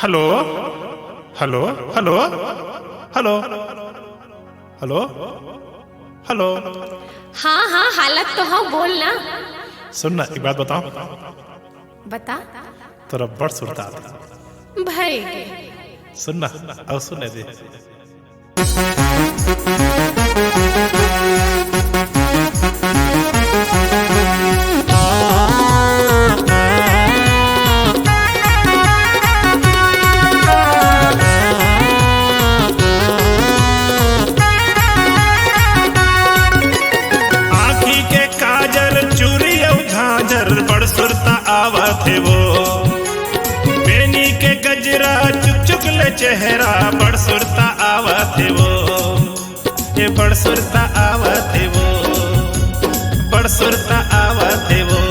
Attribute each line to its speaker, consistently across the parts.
Speaker 1: Hello hello hello hello hello hello.
Speaker 2: हाँ हाँ हालत तो हाँ बोलना।
Speaker 1: सुन ना, एक बात बताओ,
Speaker 2: बता।
Speaker 1: तोरा बड़ सुरता आता।
Speaker 2: भाई
Speaker 1: सुन ना, अब सुन दे। आँखी के काजर चूरी और झांझर बड़ सुरता आवत है वो। बेनी के गजरा चुक चुक ले चेहरा बड़ सुरता आवत है वो। ये बड़ सुरता आवत है वो, बड़ सुरता आवत है वो।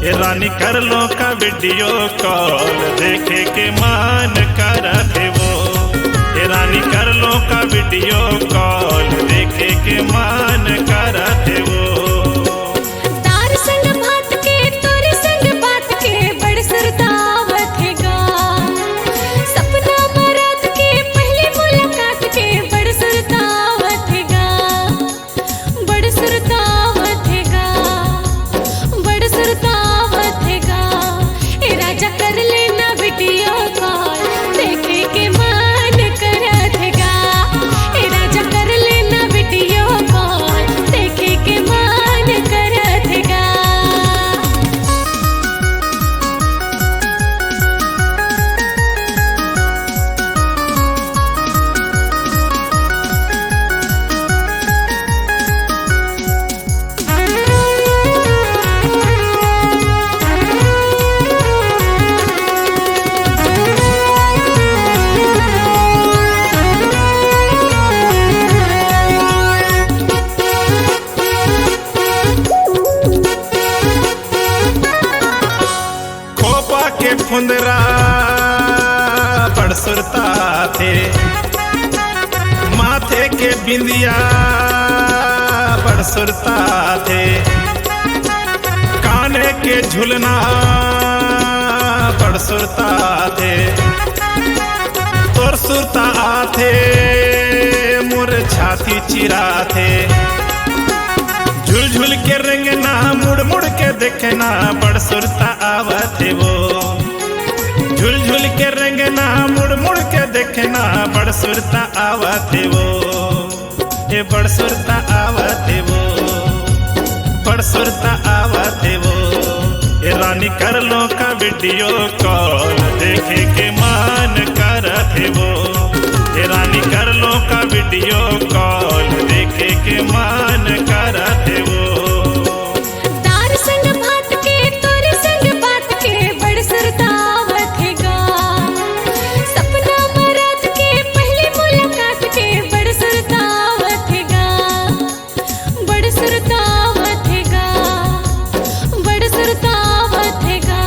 Speaker 1: ये रानी कर लो का वीडियो कॉल देखे के मान करत है वो। ये रानी कर लो का वीडियो कॉल देखे के मान करत है वो।
Speaker 2: तार संग भात के तोर संग बात के बड़ सरदावत है गा। सपना बारात के पहली मुलाकात के बड़ सरदावत है गा। बड़ सरदावत है गा, बड़ सरदावत है गा। ए राजा कर लेना वीडियो कॉल देखे के मान करत है गा। ए राजा कर लेना वीडियो कॉल देखे के मान करत है गा।
Speaker 1: खोपा के फुंदरा बड़ सुरता थे। माथे के बिंदिया बड़ सुरता थे। काने के झुलना बड़ सुरता थे। तोर सुरता आथे मुर छाती चिरा थे। झुल झुल के रंगना मुड़ मुड़ के देखना बड़ सुरता आवत है वो। झुल झुल के रंगना मुड़ मुड़ के देखना बड़ सुरता आवत है वो। ये बड़ सुरता आवत है वो, बड़ सुरता आवत है वो। ये रानी कर लो का वीडियो कॉल देखे के मान करत है वो। ये रानी कर लो का वीडियो कॉल देखे के मान करत है वो।
Speaker 2: तार संग भात के तोर संग बात के बड़ सरदावत है गा। सपना बारात के पहली मुलाकात के बड़ सरदावत है गा। बड़ सरदावत है गा, बड़ सरदावत है गा।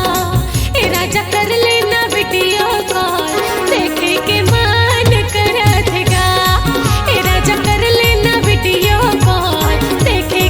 Speaker 2: ए राजा कर लेना वीडियो कॉल देखे के मान करत है गा। ए राजा कर लेना वीडियो कॉल देखे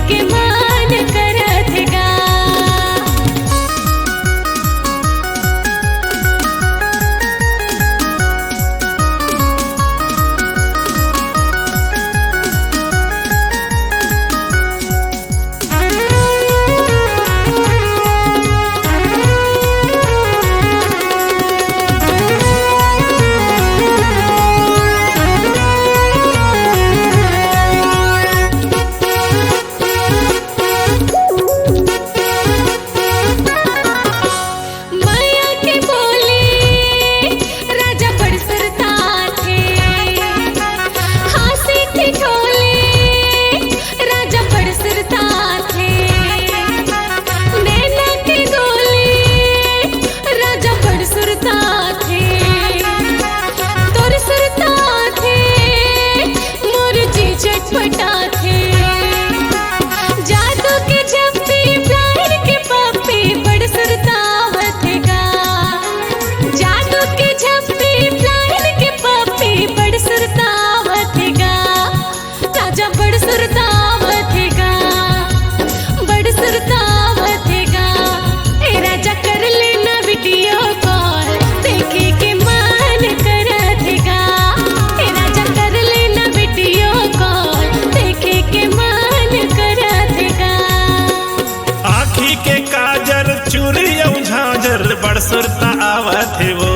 Speaker 1: बड़ सुरता आवत है वो।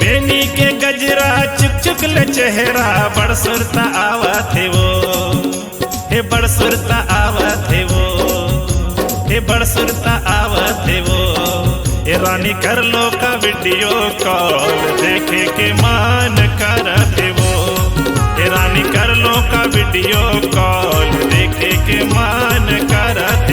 Speaker 1: बेनी के गजरा चुक चुक ले चेहरा बड़ सुरता आवत है वो। हे बड़ सुरता आवत है वो, हे बड़ सुरता आवत है वो। ए रानी कर लो का वीडियो कॉल देखे के मान करत है वो। ए रानी कर लो का वीडियो कॉल देखे के मान करत